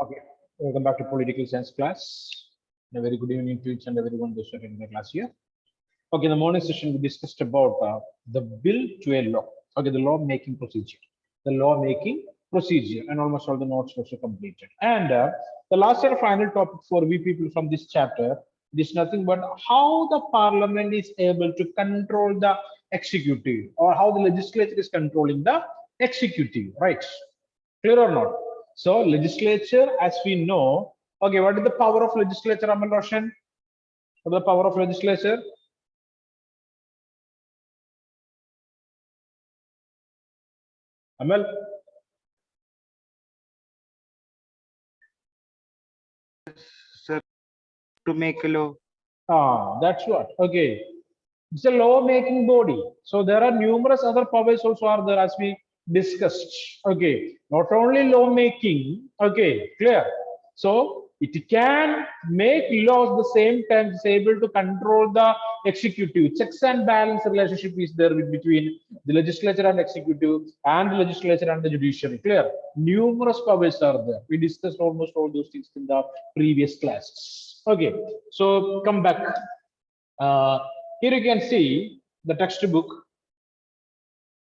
Okay, welcome back to political science class. A very good evening to each and everyone who's attending the class here. Okay, in the morning session we discussed about the bill to a law. Okay, the law making procedure, and almost all the notes were completed. And the last and final topic for we people from this chapter is nothing but how the parliament is able to control the executive, or how the legislature is controlling the executive, right? Clear or not? So legislature, as we know, okay, what is the power of legislature, Amal Roshan? What is the power of legislature? Amal? Sir, to make a law. Ah, that's what. Okay. It's a law-making body. So there are numerous other powers also are there as we discussed. Okay. Not only law-making. Okay. Clear. So it can make laws the same time it's able to control the executive. Checks and balance relationship is there between the legislature and executive, and the legislature and the judiciary. Clear. Numerous powers are there. We discussed almost all those things in the previous classes. Okay. So come back. Uh, Here you can see the textbook.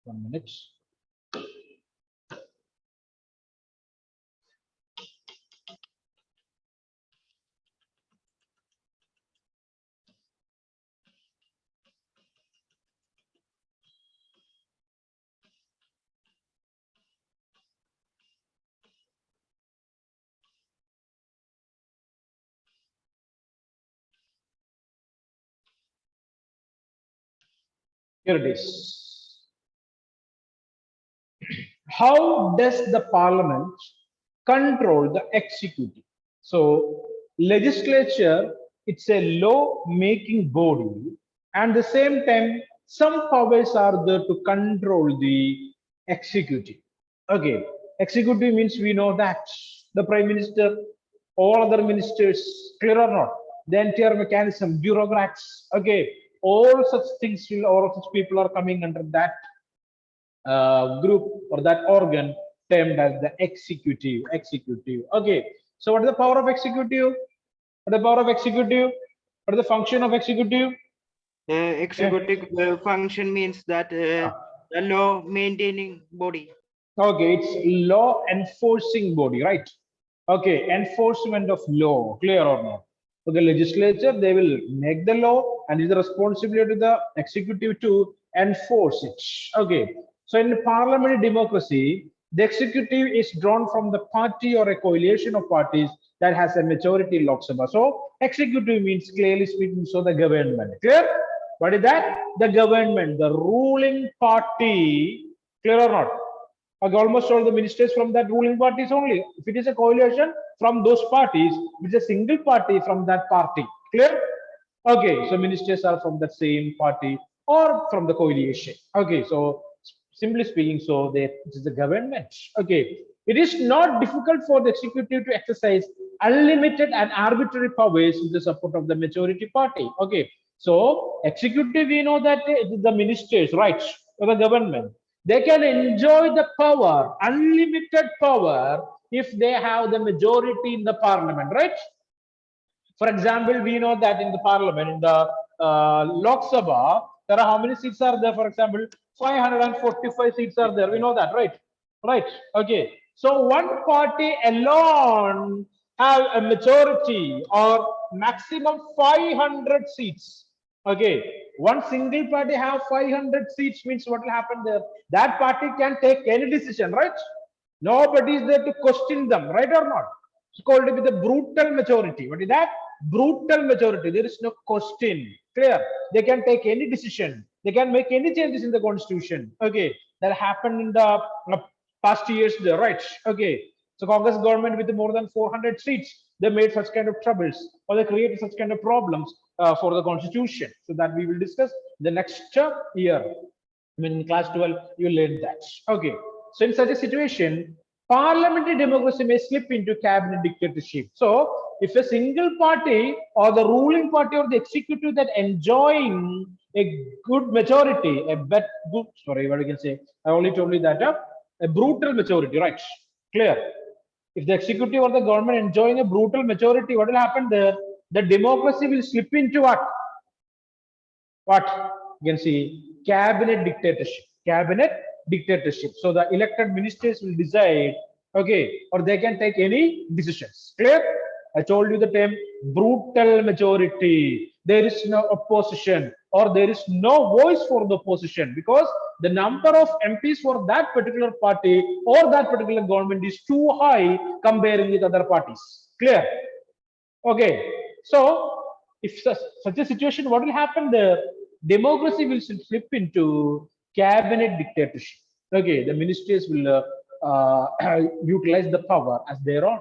1 minute. Here it is. How does the parliament control the executive? So, legislature, it's a law making body, and the same time, some powers are there to control the executive. Okay, executive means we know that the prime minister, all other ministers, clear or not, the entire mechanism, bureaucrats, okay, all such things will, all such people are coming under that group or that organ termed as the executive. Executive. Okay. So what is the power of executive? What is the power of executive? What is the function of executive? Yeah. Executive function means that the law maintaining body. Okay, it's law enforcing body, right? Okay, enforcement of law, clear or not? So the legislature, they will make the law, and it's the responsibility of the executive to enforce it. Okay, so in parliamentary democracy, the executive is drawn from the party or a coalition of parties that has a majority in Lok Sabha. So executive means, clearly speaking, so the government. Clear? What is that? The government, the ruling party. Clear or not? Okay, almost all the ministers from that ruling parties only. If it is a coalition from those parties, it's a single party from that party. Clear? Okay, so ministers are from the same party or from the coalition. Okay, so simply speaking, so they, it is the government. Okay, it is not difficult for the executive to exercise unlimited and arbitrary powers with the support of the majority party. Okay, so executive, we know that it is the ministers, right, or the government. They can enjoy the power, unlimited power, if they have the majority in the parliament, right? For example, we know that in the parliament, in the Lok Sabha, there are how many seats are there? For example, 545 seats are there. We know that, right? Right. Okay. So one party alone have a majority or maximum 500 seats. Okay. One single party have 500 seats means what will happen there? That party can take any decision, right? Nobody is there to question them, right or not? It's called with a brutal majority. What is that? Brutal majority. There is no question. Clear? They can take any decision. They can make any changes in the constitution. Okay, that happened in the past years. There, right? Okay. So Congress government with more than 400 seats, they made such kind of troubles, or they created such kind of problems for the constitution. So that we will discuss the next year. I mean, in class 12, you learn that. Okay. So in such a situation, parliamentary democracy may slip into cabinet dictatorship. So if a single party or the ruling party or the executive that enjoying a good majority, a good, sorry, what you can say, I only told you that a brutal majority, right? Clear. If the executive or the government enjoying a brutal majority, what will happen there? The democracy will slip into what? What? You can see cabinet dictatorship. Cabinet dictatorship. So the elected ministers will decide, okay, or they can take any decisions. Clear? I told you the term brutal majority. There is no opposition or there is no voice for the opposition because the number of MPs for that particular party or that particular government is too high comparing with other parties. Clear? Okay. So if such a situation, what will happen there? Democracy will slip into cabinet dictatorship. Okay, the ministers will utilize the power as their own,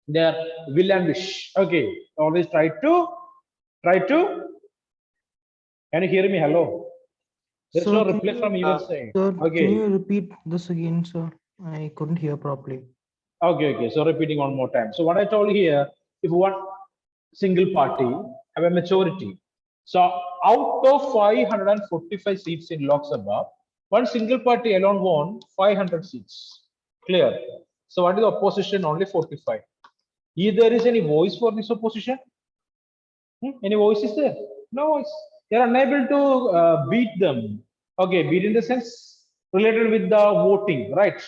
their will and wish. Okay, always try to. Can you hear me? Hello. There's Sir, no can reply from you, your side. sir, can Okay. you repeat this again, sir? I couldn't hear properly. Okay. So repeating one more time. So what I told here, if one single party have a majority, so out of 545 seats in Lok Sabha, one single party alone won 500 seats. Clear. So what is the opposition? Only 45. If there is any voice for this opposition? Any voice is there? No voice. They are unable to beat them. Okay, beat in the sense related with the voting, right?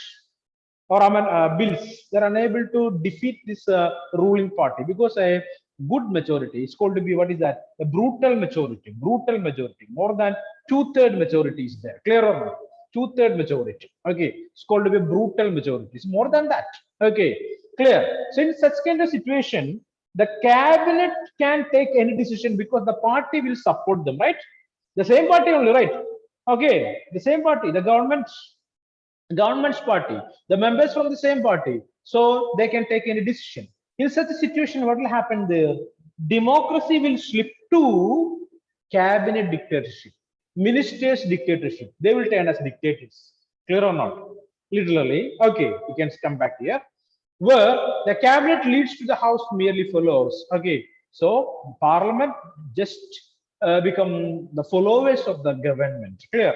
Or I mean bills. They are unable to defeat this ruling party because a good majority is called to be what is that? A brutal majority. Brutal majority. More than 2/3 majority is there. Clear or not? 2/3 majority. Okay, it's called to be a brutal majority. It's more than that. Okay, clear. So in such kind of situation, the cabinet can take any decision because the party will support them, right? The same party only, right? Okay, the same party, the government's party, the members from the same party, so they can take any decision. In such a situation, what will happen there? Democracy will slip to cabinet dictatorship, ministers dictatorship. They will turn as dictators. Clear or not? Literally, okay. You can come back here where the cabinet leads to the house merely follows. Okay, so parliament just become the followers of the government. Clear?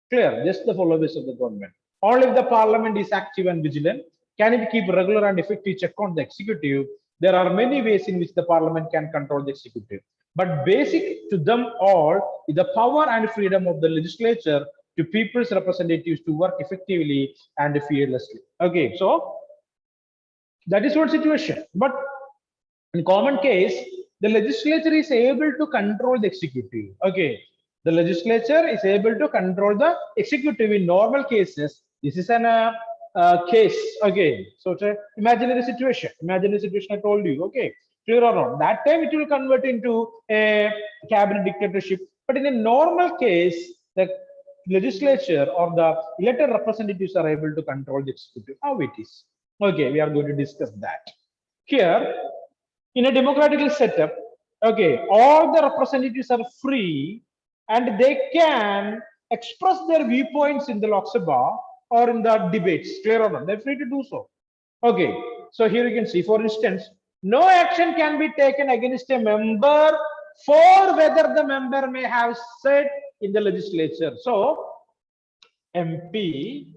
Clear, just the followers of the government. Only if the parliament is active and vigilant can it keep regular and effective check on the executive. There are many ways in which the parliament can control the executive. But basic to them all is the power and freedom of the legislature to people's representatives to work effectively and fearlessly. Okay, so that is one situation. But in common case, the legislature is able to control the executive. Okay, the legislature is able to control the executive in normal cases. This is an case. Okay, so it's a imaginary situation. Imaginary situation I told you. Okay, clear or not? That time it will convert into a cabinet dictatorship. But in a normal case, the legislature or the elected representatives are able to control the executive. How it is? Okay, we are going to discuss that. Here, in a democratic setup, okay, all the representatives are free and they can express their viewpoints in the Lok Sabha or in the debates. Clear or not? They're free to do so. Okay, so here you can see, for instance, no action can be taken against a member for whether the member may have said in the legislature. So, MP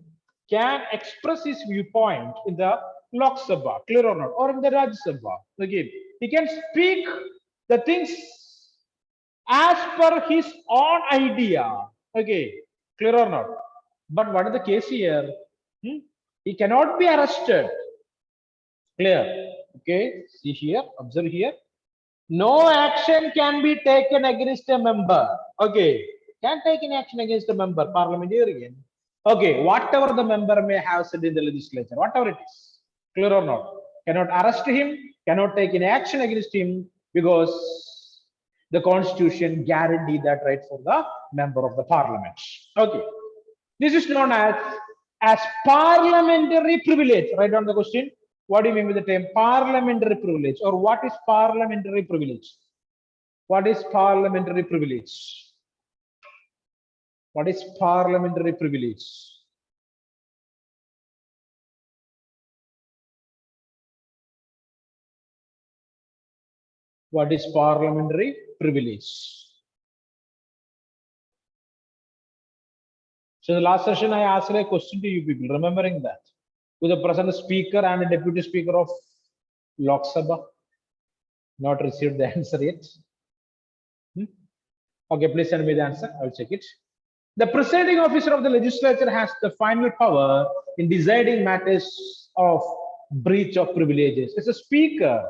can express his viewpoint in the Lok Sabha, clear or not, or in the Rajya Sabha. Okay, he can speak the things as per his own idea. Okay, clear or not? But what is the case here? He cannot be arrested. Clear? Okay, see here, observe here. No action can be taken against a member. Okay, can take an action against a member, parliamentarian. Okay, whatever the member may have said in the legislature, whatever it is, clear or not, cannot arrest him, cannot take any action against him because the constitution guarantee that right for the member of the parliament. Okay, this is known as parliamentary privilege. Write down the question. What do you mean with the term parliamentary privilege, or what is parliamentary privilege? What is parliamentary privilege? What is parliamentary privilege? What is parliamentary privilege? So the last session I asked a question to you people, remembering that. to the present speaker and the deputy speaker of Lok Sabha? Not received the answer yet. Okay, please send me the answer. I'll check it. The presiding officer of the legislature has the final power in deciding matters of breach of privileges. It's a speaker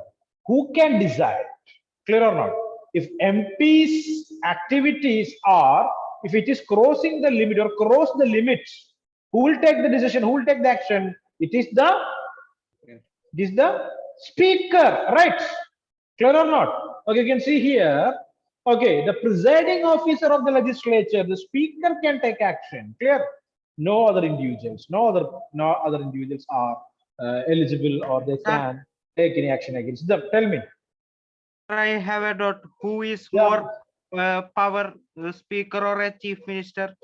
who can decide. Clear or not? If MP's activities are, if it is crossing the limit or cross the limit, who will take the decision? Who will take the action? It is the speaker, right? Clear or not? Okay, you can see here. Okay, the presiding officer of the legislature, the speaker can take action. Clear? No other individuals, no other individuals are eligible or they can take any action against them. Tell me. I have a doubt. Who is Yeah. more power, the speaker or a chief minister?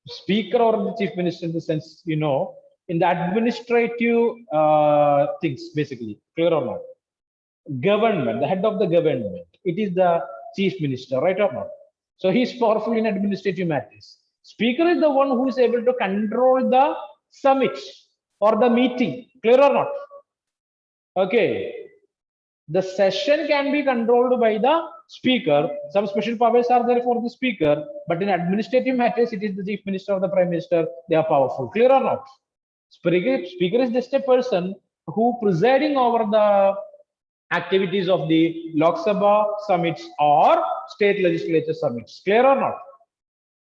Speaker or the chief minister, in the sense, you know, in the administrative things, basically. Clear or not? Government, the head of the government, it is the chief minister, right or not? So he is powerful in administrative matters. Speaker is the one who is able to control the summit or the meeting. Clear or not? Okay. The session can be controlled by the speaker. Some special powers are there for the speaker, but in administrative matters, it is the chief minister or the prime minister. They are powerful. Clear or not? Speaker is just a person who presiding over the activities of the Lok Sabha summits or state legislature summits. Clear or not?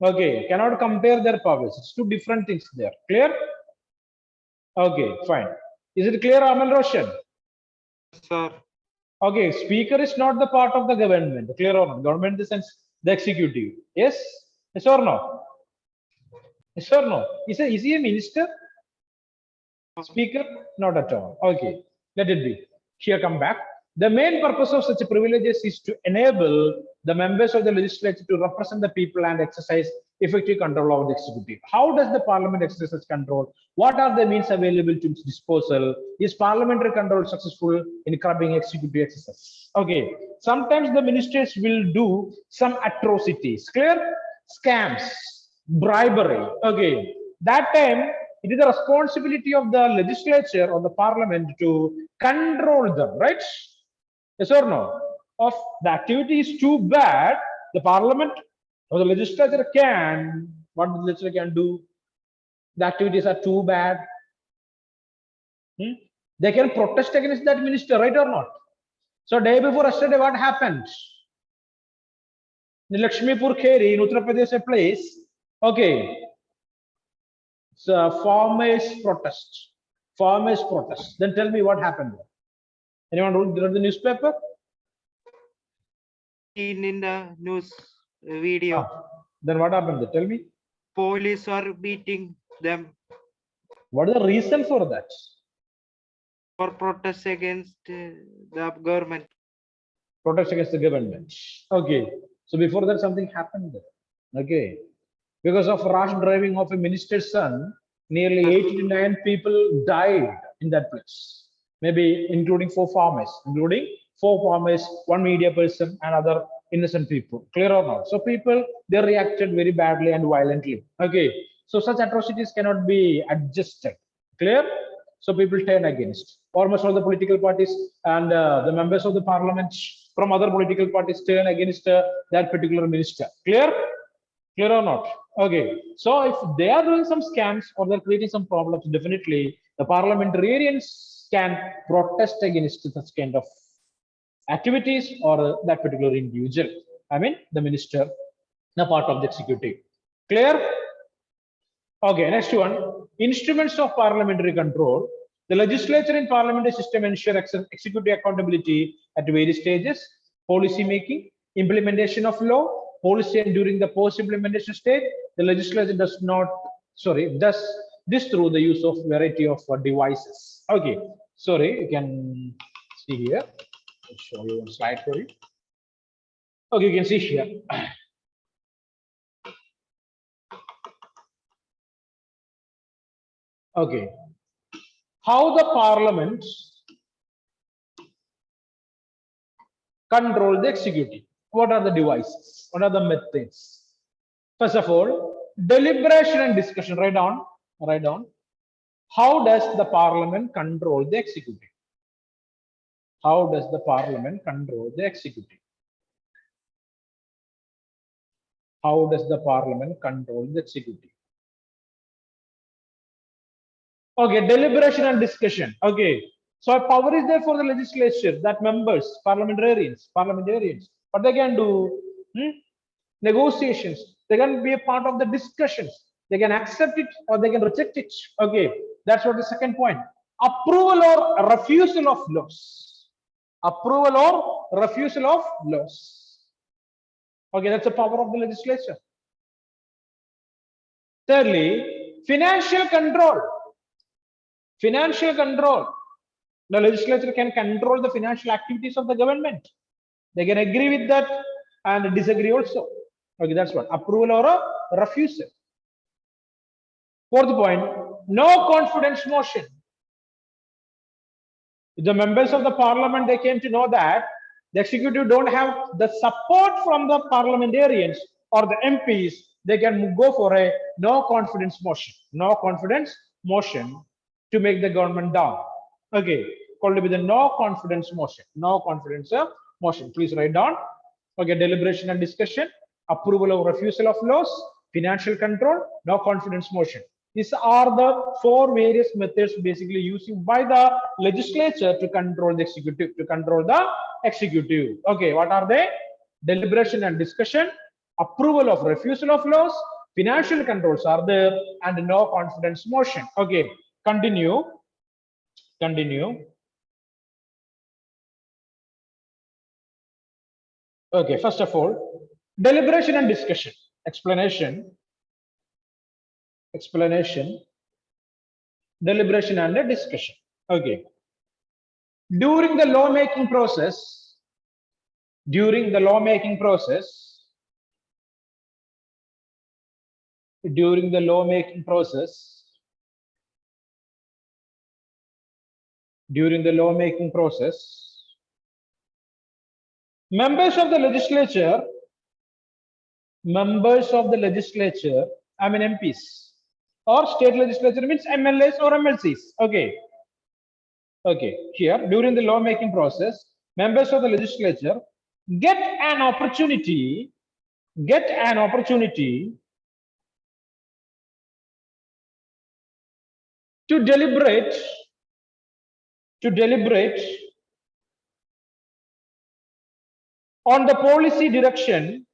Okay, cannot compare their powers. It's two different things there. Clear? Okay, fine. Is it clear, Amal Roshan? Sir. Okay, speaker is not the part of the government. Clear or not? Government in the sense the executive. Yes? Yes or no? Yes or no? Is he a minister? Speaker? Not at all. Okay, let it be. Here come back. The main purpose of such privileges is to enable the members of the legislature to represent the people and exercise effective control over the executive. How does the parliament exercise such control? What are the means available to its disposal? Is parliamentary control successful in curbing executive exercise? Okay, sometimes the ministers will do some atrocities. Clear? Scams, bribery. Okay, that time it is the responsibility of the legislature or the parliament to control them, right? Yes or no? If the activity is too bad, the parliament or the legislature can, what the legislature can do? The activities are too bad. They can protest against that minister, right or not? So day before yesterday, what happened? In Lakshmipur Kheri in Uttar Pradesh, a place. Okay. So farmers protest. Farmers protest. Then tell me what happened. Anyone read the newspaper? Seen in the news video. Then what happened? Tell me. Police are beating them What is the reason for that? for protest against the government. Protest against the government. Okay. So before that, something happened there. Okay. Because of rash driving of a minister's son, nearly 89 people died in that place. Maybe including four farmers, one media person, and other innocent people. Clear or not? So people, they reacted very badly and violently. Okay. So such atrocities cannot be adjusted. Clear? So people turn against. Almost all the political parties and the members of the parliament from other political parties turn against that particular minister. Clear? Clear or not? Okay. So if they are doing some scams or they're creating some problems, definitely the parliamentarians can protest against such kind of activities or that particular individual. I mean, the minister, the part of the executive. Clear? Okay, next one. Instruments of parliamentary control. The legislature and parliamentary system ensure executive accountability at various stages: policy making, implementation of law, policy, and during the post-implementation stage, the legislature does this through the use of variety of devices. Okay, sorry, you can see here. I'll show you one slide for you. Okay, you can see here. Okay, how the parliament control the executive. What are the devices? What are the methods? First of all, deliberation and discussion. Write down. How does the parliament control the executive? How does the parliament control the executive? How does the parliament control the executive? Okay, deliberation and discussion. Okay, so power is there for the legislature, that members, parliamentarians. What they can do? Negotiations. They can be a part of the discussions. They can accept it or they can reject it. Okay, that's what the second point. Approval or refusal of laws. Approval or refusal of laws. Okay, that's the power of the legislature. Thirdly, financial control. Financial control. The legislature can control the financial activities of the government. They can agree with that and disagree also. Okay, that's what. Approval or a refusal. Fourth point, no confidence motion. The members of the parliament, they came to know that the executive don't have the support from the parliamentarians or the MPs, they can go for a no confidence motion. No confidence motion to make the government down. Okay, called to be the no confidence motion. No confidence motion. Please write down. Okay, deliberation and discussion, approval or refusal of laws, financial control, no confidence motion. These are the four various methods basically used by the legislature to control the executive. Okay, what are they? Deliberation and discussion, approval of refusal of laws, financial controls are there, and no confidence motion. Okay, continue. Okay, first of all, deliberation and discussion, explanation, deliberation and discussion. Okay, during the lawmaking process, members of the legislature, I mean MPs, or state legislature means MLAs or MLCs. Okay, here during the lawmaking process, members of the legislature get an opportunity to deliberate on the policy direction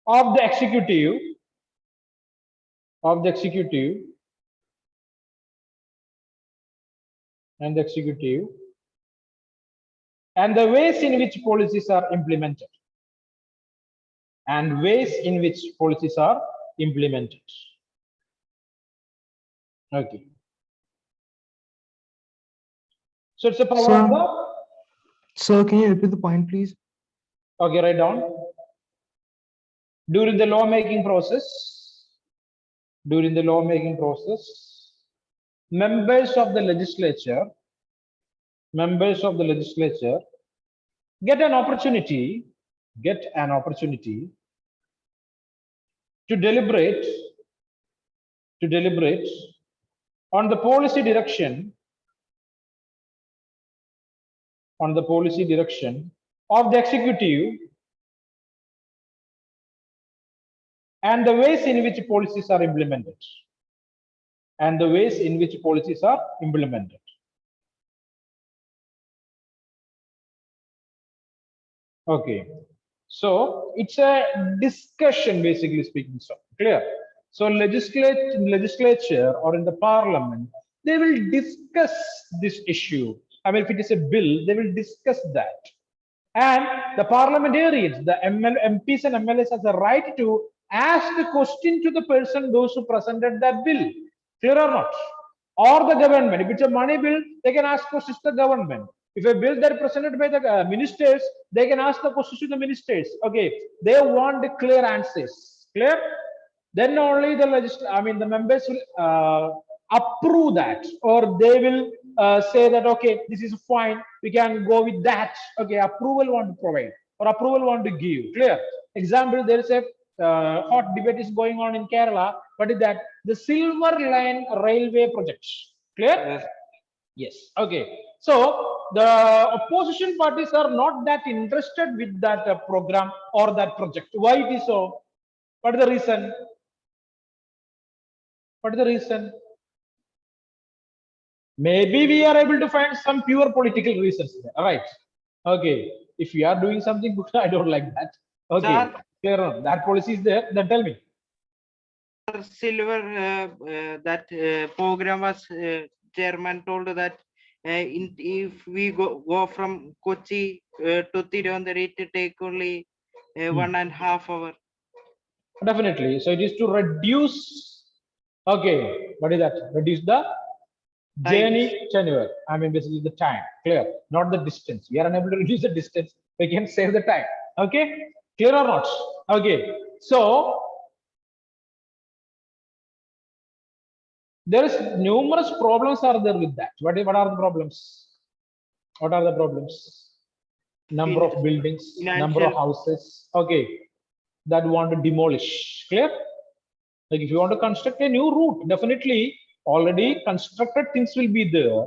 of the executive and the ways in which policies are implemented. Okay, so it's a power Sir. of the. Sir, can you repeat the point, please? Okay, write down. During the lawmaking process, members of the legislature get an opportunity to deliberate on the policy direction of the executive and the ways in which policies are implemented. Okay, so it's a discussion, basically speaking. So clear. So legislature or in the parliament, they will discuss this issue. I mean, if it is a bill, they will discuss that. And the parliamentarians, the MPs and MLAs has a right to ask the question to the person, those who presented that bill. Clear or not? Or the government. If it's a money bill, they can ask questions to the government. If a bill that presented by the ministers, they can ask the questions to the ministers. Okay, they want the clear answers. Clear? Then only the the members will approve that, or they will say that okay, this is fine, we can go with that. Okay, approval want to provide. or approval want to give. Clear? Example, there is a hot debate is going on in Kerala. What is that? The Silver Line Railway project. Clear? Yes. Yes. Okay. So the opposition parties are not that interested with that program or that project. Why it is so? What is the reason? What is the reason? Maybe we are able to find some pure political reasons there. All right. Okay. If you are doing something good, I don't like that. Okay. Sir. Clear on that policy is there. Then tell me. Silver that program was chairman told that if we go from Kochi to Tirunelveli, it take only 1.5 hours. Definitely. So it is to reduce. Okay. What is that? Reduce the journey tenure. I mean, basically the time. Clear? Not the distance. We are unable to reduce the distance. We can save the time. Okay. Clear or not? Okay. So there is numerous problems are there with that. What are the problems? What are the problems? Number of buildings, number of houses. Okay. That want to demolish. Clear? Like if you want to construct a new route, definitely already constructed things will be there.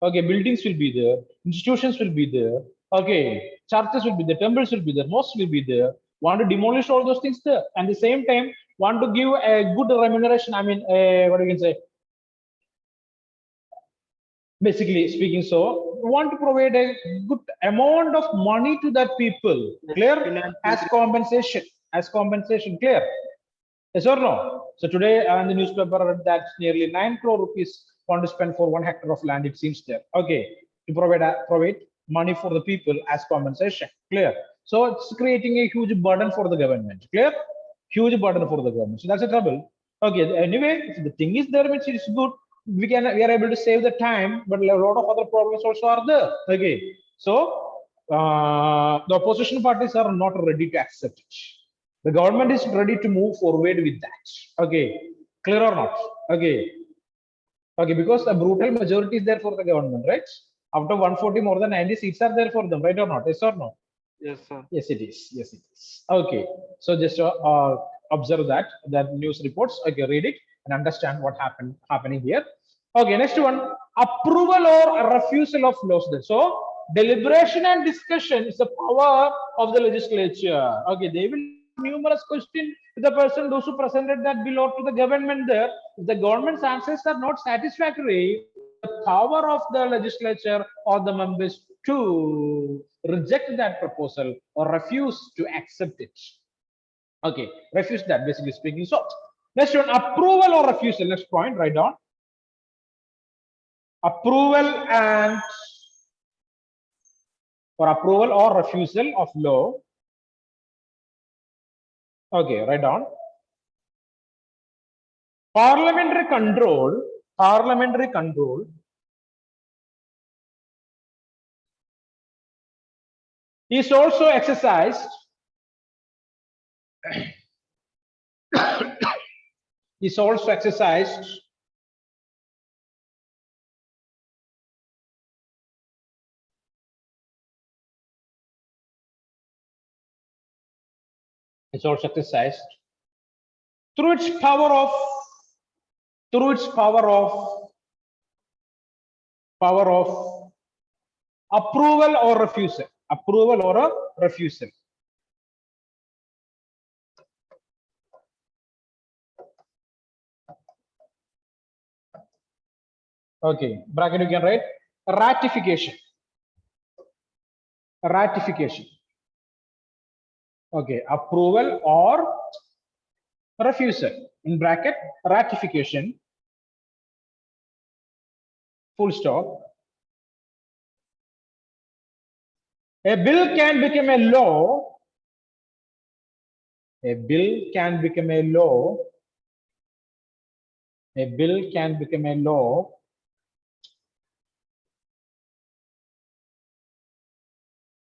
Okay, buildings will be there, institutions will be there. Okay, churches will be there, temples will be there, mosques will be there. Want to demolish all those things there, and at the same time want to give a good remuneration. I mean, what you can say. Basically speaking, so want to provide a good amount of money to that people. Clear? As compensation. As compensation. Clear? Yes or no? So today in the newspaper read that nearly 9 crore rupees want to spend for 1 hectare of land. It seems there. Okay, to provide money for the people as compensation. Clear? So it's creating a huge burden for the government. Clear? Huge burden for the government. So that's a trouble. Okay. Anyway, if the thing is there, which is good. We are able to save the time, but a lot of other problems also are there. Okay. So the opposition parties are not ready to accept it. The government is ready to move forward with that. Okay, clear or not? Okay, okay, because a brutal majority is there for the government, right? Out of 140, more than 90 seats are there for them, right or not? Yes or no? Yes, sir. Yes, it is. Yes, it is. Okay, so just observe that news reports. Okay, read it and understand what happening here. Okay, next one: approval or refusal of laws. So deliberation and discussion is the power of the legislature. Okay, they will numerous questions to the person those who presented that bill or to the government there. If the government's answers are not satisfactory, the power of the legislature or the members to reject that proposal or refuse to accept it. Okay, refuse that basically speaking. So next one, approval or refusal. Next point, write down. Approval and or approval or refusal of law. Okay, write down. Parliamentary control is also exercised through its power of approval or refusal. Approval or a refusal. Okay, bracket you can write ratification. Ratification. Okay, approval or refusal. In bracket, ratification. Full stop. A bill can become a law. A bill can become a law. A bill can become a law.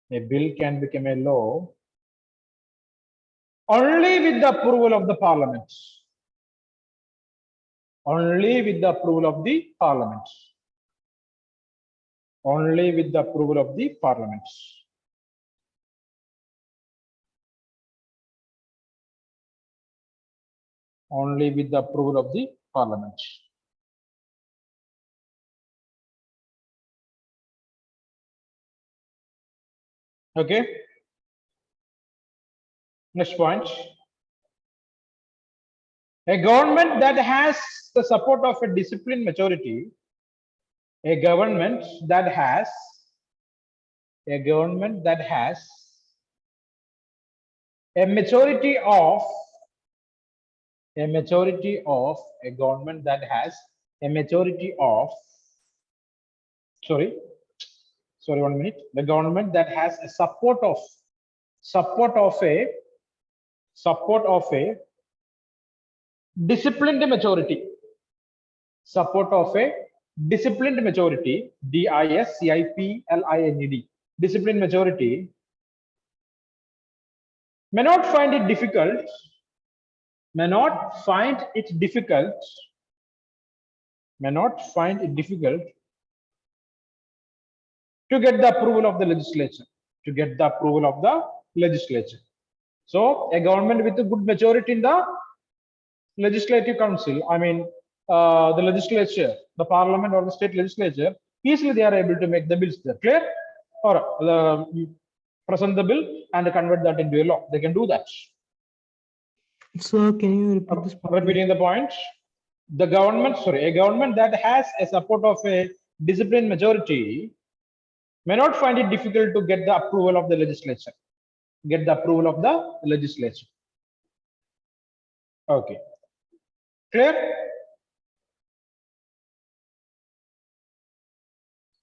A bill can become a law only with the approval of the parliament. Only with the approval of the parliament. Only with the approval of the parliament. Only with the approval of the parliament. Okay. Next point. A government that has the support of a disciplined majority, a government that has a government that has a majority of a government that has a majority of sorry 1 minute, the government that has a support of a disciplined majority, support of a disciplined majority, DISCIPLINED, disciplined majority, may not find it difficult to get the approval of the legislature, So a government with a good majority in the legislative council, I mean the legislature, the parliament or the state legislature, easily they are able to make the bills there. Clear? Or present the bill and convert that into a law. They can do that. Sir, can you repeat this point? Repeating the point. A government that has a support of a disciplined majority may not find it difficult to get the approval of the legislature. Okay. Clear?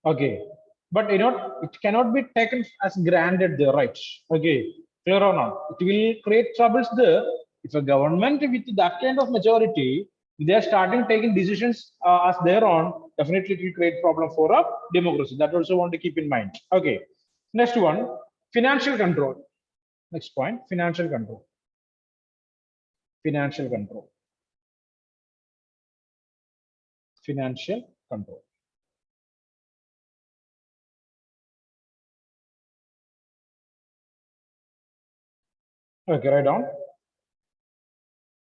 Okay. But it cannot be taken as granted there, right? Okay. Clear or not? It will create troubles there. If a government with that kind of majority, they are starting taking decisions as their own, definitely it will create problem for a democracy. That also want to keep in mind. Okay. Next one, financial control. Next point, financial control. Financial control. Okay, write down.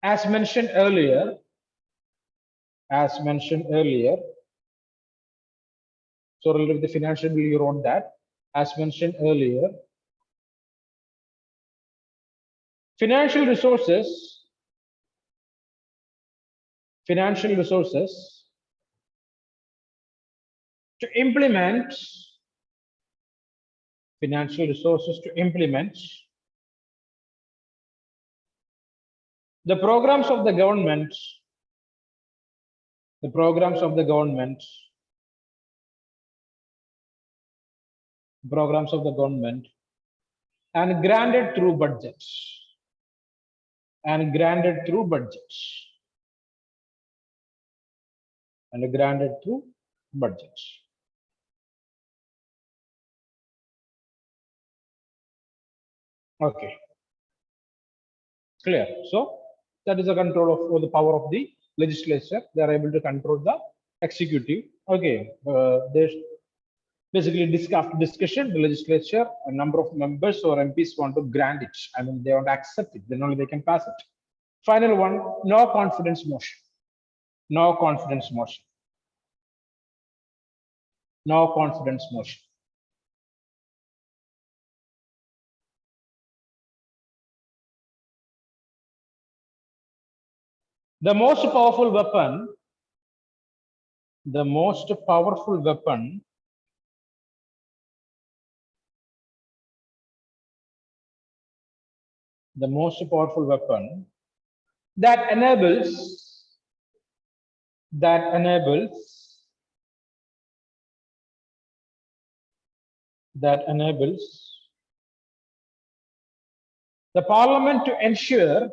As mentioned earlier, so related to the financial bill, you wrote that. As mentioned earlier, financial resources to implement the programs of the government, and granted through budgets. Okay. Clear. So that is the control of, or the power of the legislature. They are able to control the executive. Okay. There's basically discussion, the legislature, a number of members or MPs want to grant it. I mean, they want to accept it, then only they can pass it. Final one, no confidence motion. The most powerful weapon that enables the parliament to ensure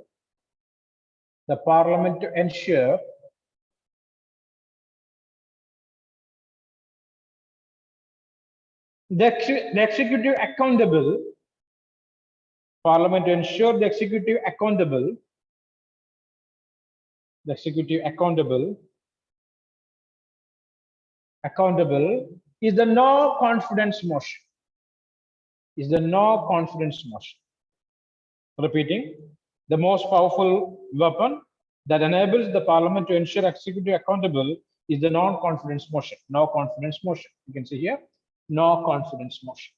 the executive accountable, is the no confidence motion. Repeating, the most powerful weapon that enables the parliament to ensure executive accountable is the non-confidence motion. No confidence motion. You can see here, no confidence motion.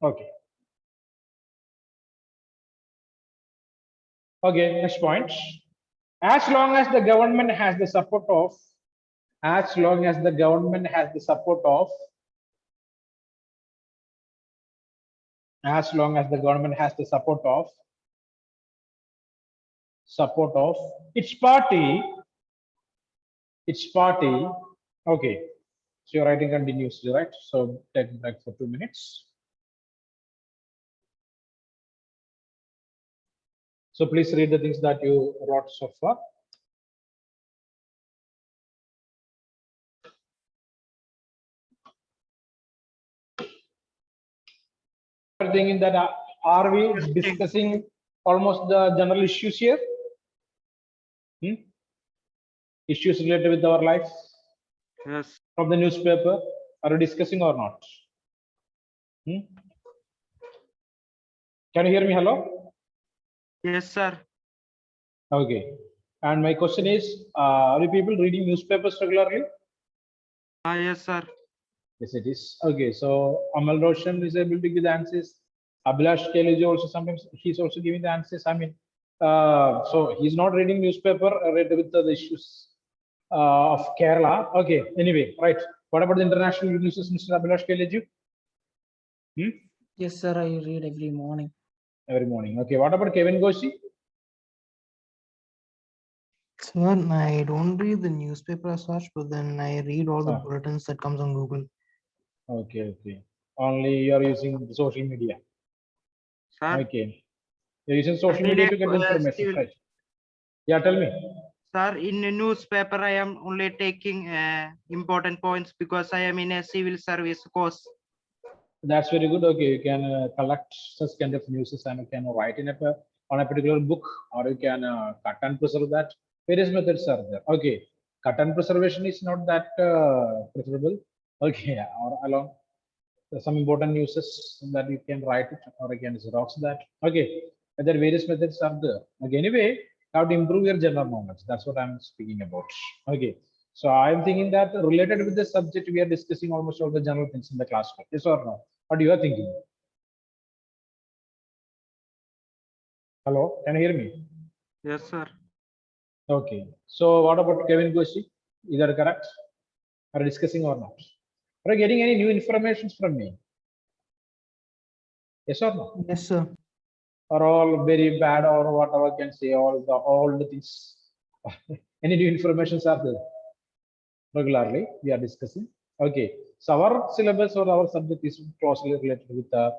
Okay. Okay, next point. As long as the government has the support of, as long as the government has the support of, as long as the government has the support of its party, okay. So your writing continues, right? So take a break for 2 minutes. So please read the things that you wrote so far. Thinking that are we discussing almost the general issues here? Issues related with our life Yes. from the newspaper, are we discussing or not? Can you hear me? Hello? Yes, sir. Okay. And my question is, are you people reading newspapers regularly? Yes, sir. Yes, it is. Okay, so Amal Roshan is able to give the answers. Abhilash Keleji also sometimes he's also giving the answers. I mean, so he's not reading newspaper related with the issues of Kerala. Okay, anyway, right. What about the international news, Mr. Abhilash Keleji? Yes, sir. I read every morning. Every morning. Okay, what about Kevin Goshi? Sir, I don't read the newspaper as such, but then I read all the bulletins that comes on Google. Okay, okay. Only you're using the social media. Sir. Okay. You're using social media to get the information, right? Yeah, tell me. Sir, in the newspaper, I am only taking important points because I am in a civil service course. That's very good. Okay, you can collect such kind of news and you can write in on a particular book, or you can cut and preserve that. Various methods are there. Okay, cut and preservation is not that preferable. Okay, or along some important news that you can write it, or you can xerox that. Okay, there various methods are there. Okay, anyway, how to improve your general knowledge. That's what I'm speaking about. Okay, so I'm thinking that related with the subject, we are discussing almost all the general things in the classroom. Yes or no? What you are thinking? Hello, can you hear me? Yes, sir. Okay, so what about Kevin Goshi? Is that correct? Are you discussing or not? Are you getting any new information from me? Yes or no? Yes, sir. Are all very bad, or whatever can say, all the things? Any new informations are there? Regularly we are discussing. Okay, so our syllabus or our subject is closely related with the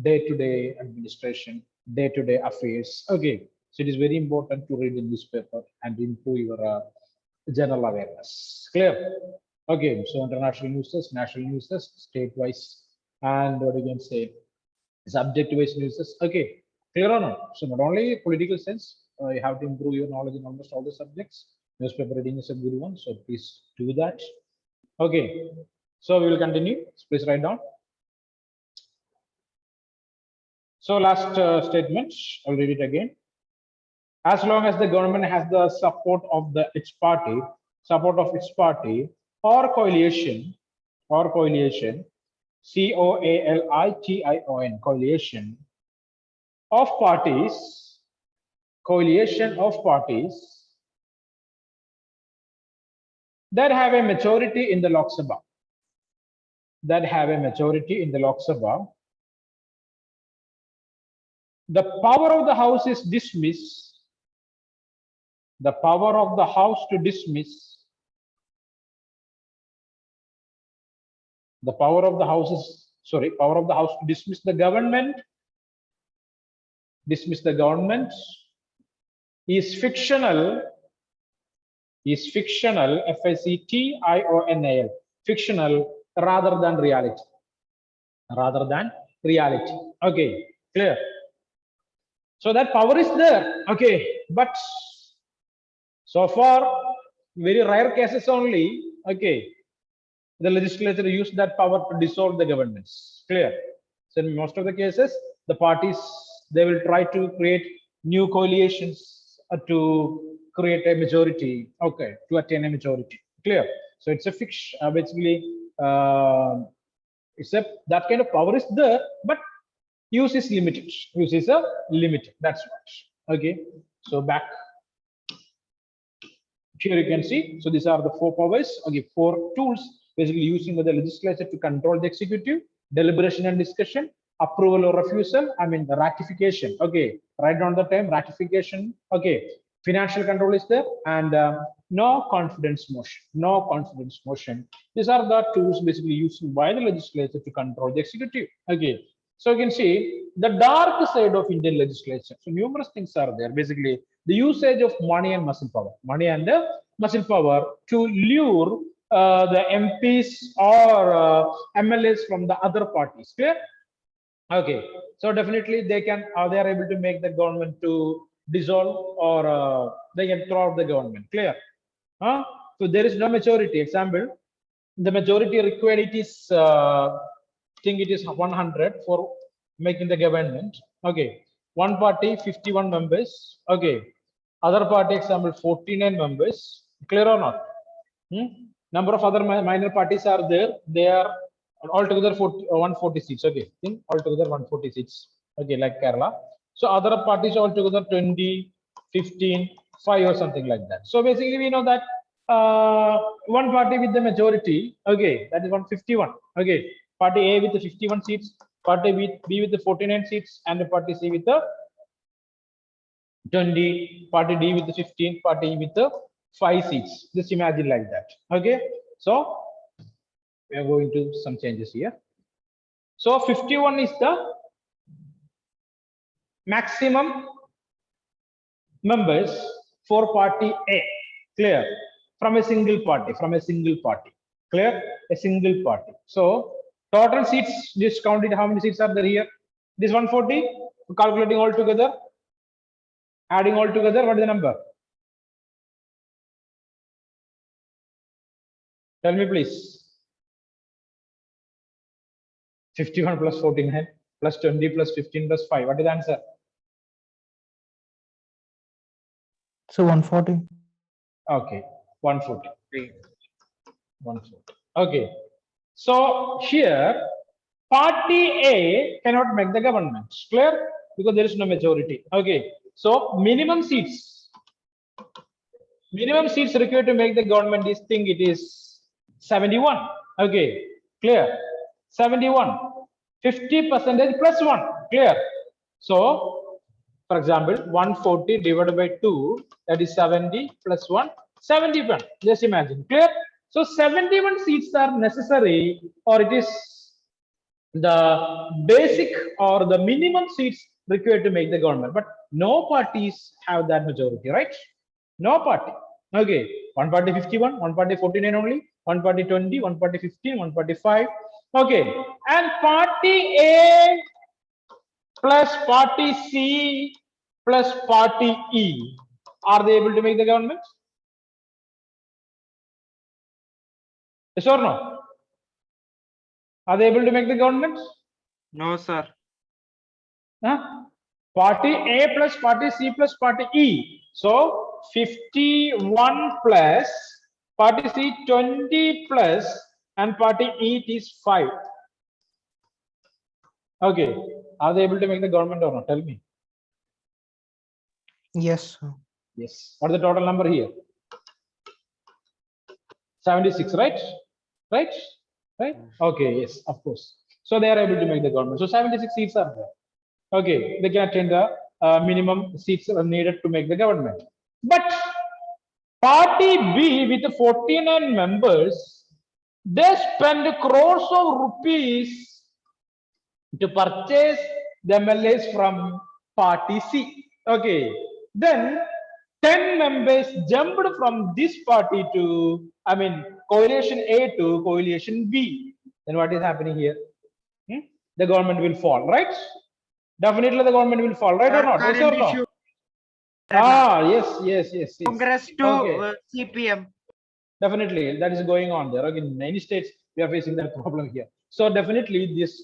day-to-day administration, day-to-day affairs. Okay, so it is very important to read the newspaper and improve your general awareness. Clear? Okay, so international news, national news, state-wise, and what you can say, subject-wise news. Okay, clear or not? So not only political sense, you have to improve your knowledge in almost all the subjects. Newspaper reading is a good one, so please do that. Okay, so we will continue. Please write down. So last statement, I'll read it again. As long as the government has the support of its party or coalition, coalition, of parties, that have a majority in the Lok Sabha, the power of the House is dismissed. The power of the House to dismiss. The power of the House is, sorry, power of the House to dismiss the government. Dismiss the government is fictional. Is fictional, F-I-C-T-I-O-N-A-L, fictional rather than reality. Rather than reality. Okay, clear. So that power is there. Okay, but so far, very rare cases only. Okay, the legislature used that power to dissolve the governments. Clear. So in most of the cases, the parties, they will try to create new coalitions to create a majority, okay, to attain a majority. Clear? So it's a fix, basically, it's a that kind of power is there, but use is limited. Use is a limited. That's what. Okay. So back here you can see. So these are the four powers. Okay, four tools basically using by the legislature to control the executive: deliberation and discussion, approval or refusal. I mean the ratification. Okay, write down the term ratification. Okay, financial control is there, and no confidence motion. No confidence motion. These are the tools basically used by the legislature to control the executive. Okay. So you can see the dark side of Indian legislation. So numerous things are there. Basically, the usage of money and muscle power, money and muscle power to lure the MPs or MLAs from the other parties. Clear? Okay. So definitely they can. They are able to make the government to dissolve, or they can throw out the government. Clear? Huh? So there is no majority. Example, the majority required it is. Think it is 100 for making the government. Okay, one party 51 members. Okay, other party example 49 members. Clear or not? Number of other minor parties are there. They are altogether 146. Okay, think altogether 146. Okay, like Kerala. So other parties altogether 20, 15, 5 or something like that. So basically we know that one party with the majority. Okay, that is 151. Okay. Party A with the 51 seats, party B with the 49 seats, and the party C with the 20, party D with the 15, party E with the 5 seats. Just imagine like that. Okay. So we are going to some changes here. So 51 is the maximum members for party A. Clear? From a single party. Clear? A single party. So total seats, just counted how many seats are there here. This 140, calculating all together, adding all together, what is the number? Tell me please. 51 plus 49 plus 20 plus 15 plus 5. What is the answer? So 140. Okay, 140. 140. Okay. So here, party A cannot make the government. Clear? Because there is no majority. Okay. So minimum seats required to make the government is thing it is 71. Okay. Clear? 71. 50% plus 1. Clear? So, for example, 140 divided by 2, that is 70 plus 1, 71. Just imagine. Clear? So 71 seats are necessary, or it is the basic or the minimum seats required to make the government. But no parties have that majority, right? No party. Okay. One party 51, one party 49 only, one party 20, one party 15, one party 5. Okay. And party A plus party C plus party E, are they able to make the government? Yes or no? Are they able to make the government? No, sir. Huh? Party A plus party C plus party E. So 51 plus party C 20 plus and party E is 5. Okay. Are they able to make the government or not? Tell me. Yes. Yes. What is the total number here? 76, right? Right? Right? Okay, yes, of course. So they are able to make the government. So 76 seats are there. Okay, they can attain the minimum seats needed to make the government. But party B with the 49 members, they spend crores of rupees to purchase the MLAs from party C. Okay, then 10 members jumped from this party to, I mean, coalition A to coalition B. Then what is happening here? The government will fall, right? Definitely the government will fall, right or not? Yes or no? Ah, yes. Congress to Okay. CPM. Definitely, that is going on there. Okay, in many states, we are facing that problem here. So definitely, this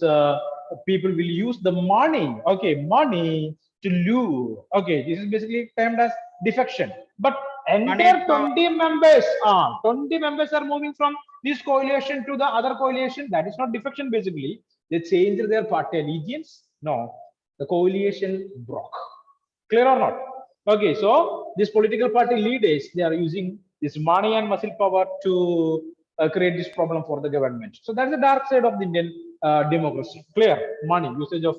people will use the money. Okay, money to lure. Okay, this is basically termed as defection. But entire 20 members, 20 members are moving from this coalition to the other coalition. That is not defection basically. They changed their party allegiance. No, the coalition broke. Clear or not? Okay, so these political party leaders, they are using this money and muscle power to create this problem for the government. So that's the dark side of the Indian democracy. Clear? Money, usage of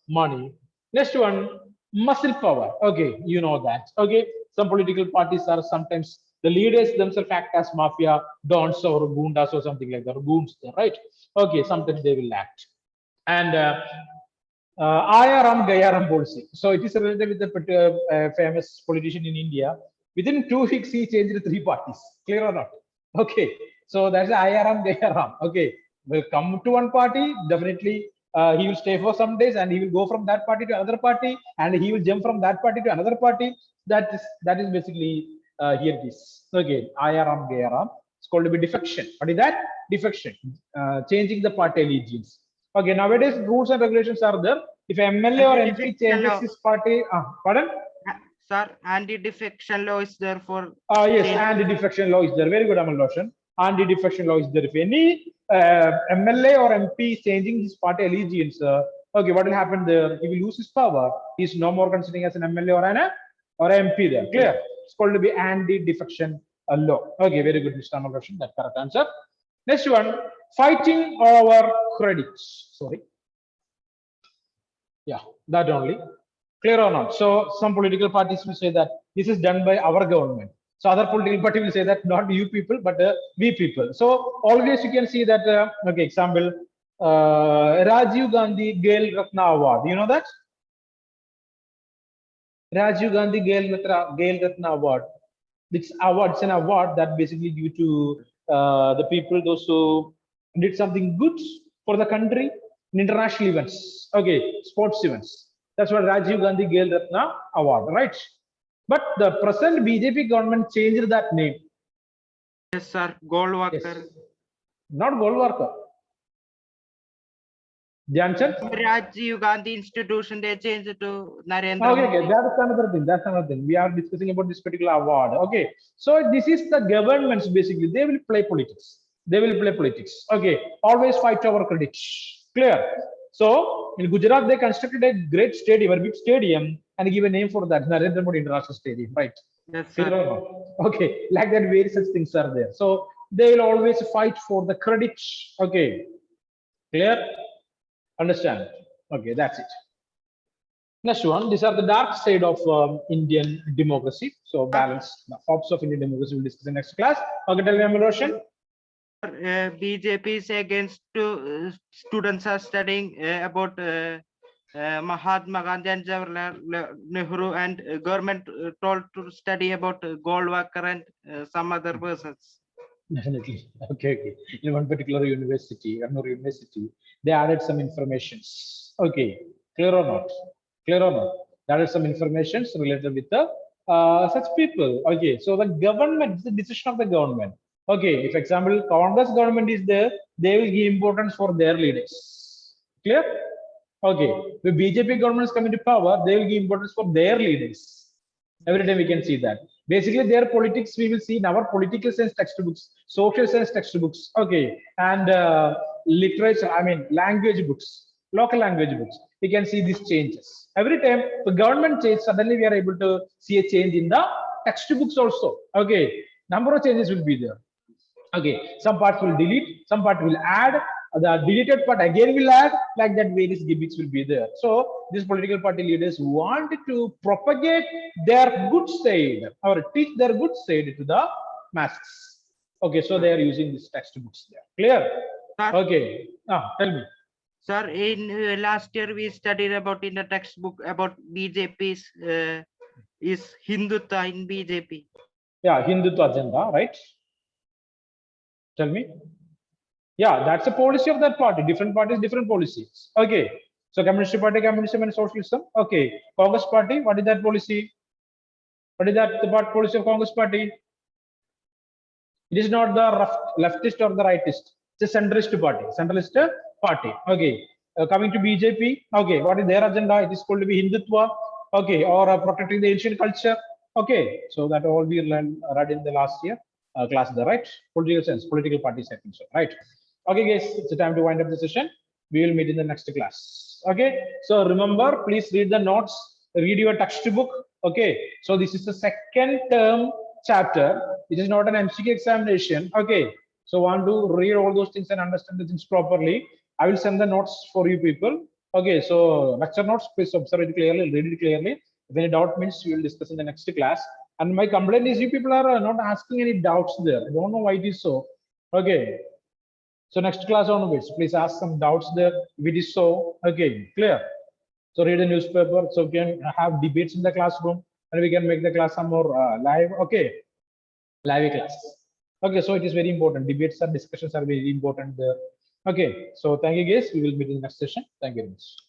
money. Next one, muscle power. Okay, you know that. Okay, some political parties are sometimes the leaders themselves act as mafia dons or gundas or something like that, or goons, right? Okay, sometimes they will act. And Ayaram Gayaram policy. So it is related with the famous politician in India. Within 2 weeks, he changed 3 parties. Clear or not? Okay. So that's Ayaram Gayaram. Okay. Will come to one party, definitely he will stay for some days and he will go from that party to another party and he will jump from that party to another party. That is basically here it is. Okay. Ayaram Gayaram. It's called to be defection. What is that? Defection. Changing the party allegiance. Okay, nowadays rules and regulations are there. If MLA or MP changes his party, pardon? Sir, anti-defection law is there for. Yes, anti-defection law is there. Very good, Amal Roshan. Anti-defection law is there. If any MLA or MP is changing his party allegiance, okay, what will happen there? He will lose his power. He is no more considering as an MLA or an MP there. Clear? It's called to be anti-defection law. Okay, very good, Mr. Amal Roshan. That's correct answer. Next one, fighting over credits. Sorry. Yeah, that only. Clear or not? So some political parties will say that this is done by our government. So other political party will say that not you people, but we people. So always you can see that, okay, example, Rajiv Gandhi Ghel Ratna Award. Do you know that? Rajiv Gandhi Ghel Ratna Award. This award, it's an award that basically due to the people, those who did something good for the country in international events. Okay, sports events. That's what Rajiv Gandhi Ghel Ratna Award, right? But the present BJP government changed that name. Yes, sir. Golwalkar. Yes. Not Golwalkar. Dhyanchand? Rajiv Gandhi Institution, they changed it to Narendra Okay, Modi. that's another thing. That's another thing. We are discussing about this particular award. Okay, so this is the governments basically. They will play politics. They will play politics. Okay, always fight over credits. Clear? So in Gujarat, they constructed a great stadium, a big stadium, and give a name for that, Narendra Modi International Stadium, right? Yes, Clear sir. or not? Okay, like that, various such things are there. So they will always fight for the credits. Okay, clear? Understand? Okay, that's it. Next one, these are the dark side of Indian democracy. So balance, the hopes of Indian democracy we'll discuss in next class. Okay, tell me, Amal Roshan. BJP is against to students are studying about Mahatma Gandhi and Jawaharlal Nehru, and government told to study about Golwalkar and some other persons. Definitely. Okay. In one particular university, Kannur University, they added some informations. Okay. Clear or not? Clear or not? They added some informations related with the such people. Okay. So the government, the decision of the government. Okay. If example, Congress government is there, they will give importance for their leaders. Clear? Okay. The BJP government is coming to power, they will give importance for their leaders. Every time we can see that. Basically, their politics we will see in our political science textbooks, social science textbooks, okay, and literature, I mean, language books, local language books. We can see these changes. Every time the government change, suddenly we are able to see a change in the textbooks also. Okay, number of changes will be there. Okay, some parts will delete, some part will add, the deleted part again will add, like that various gimmicks will be there. So these political party leaders wanted to propagate their good side or teach their good side to the masses. Okay, so they are using these textbooks there. Clear? Sir, Okay, tell me. sir, in last year we studied about in the textbook about BJP's is Hindutva in BJP. Yeah, Hindutva agenda, right? Tell me. Yeah, that's a policy of that party. Different parties, different policies. Okay. So Communist Party, communism and socialism. Okay. Congress Party, what is that policy? What is that the policy of Congress Party? It is not the leftist or the rightist. It's a centrist party. Centralist party. Okay. Coming to BJP. Okay. What is their agenda? It is called to be Hindutva. Okay. Or protecting the ancient culture. Okay, so that all we learned read in the last year class, the right political science, political parties, I think so, right? Okay, guys, it's the time to wind up the session. We will meet in the next class. Okay, so remember, please read the notes, read your textbook. Okay, so this is the second term chapter. It is not an MCQ examination. Okay, so want to read all those things and understand the things properly. I will send the notes for you people. Okay, so lecture notes, please observe it clearly, read it clearly. If any doubt means we will discuss in the next class. And my complaint is you people are not asking any doubts there. I don't know why it is so. Okay, so next class onwards, please ask some doubts there. If it is so, okay, clear. So read the newspaper, so we can have debates in the classroom, and we can make the class some more live. Okay, live class. Okay, so it is very important. Debates and discussions are very important there. Okay, so thank you guys. We will meet in the next session. Thank you very much.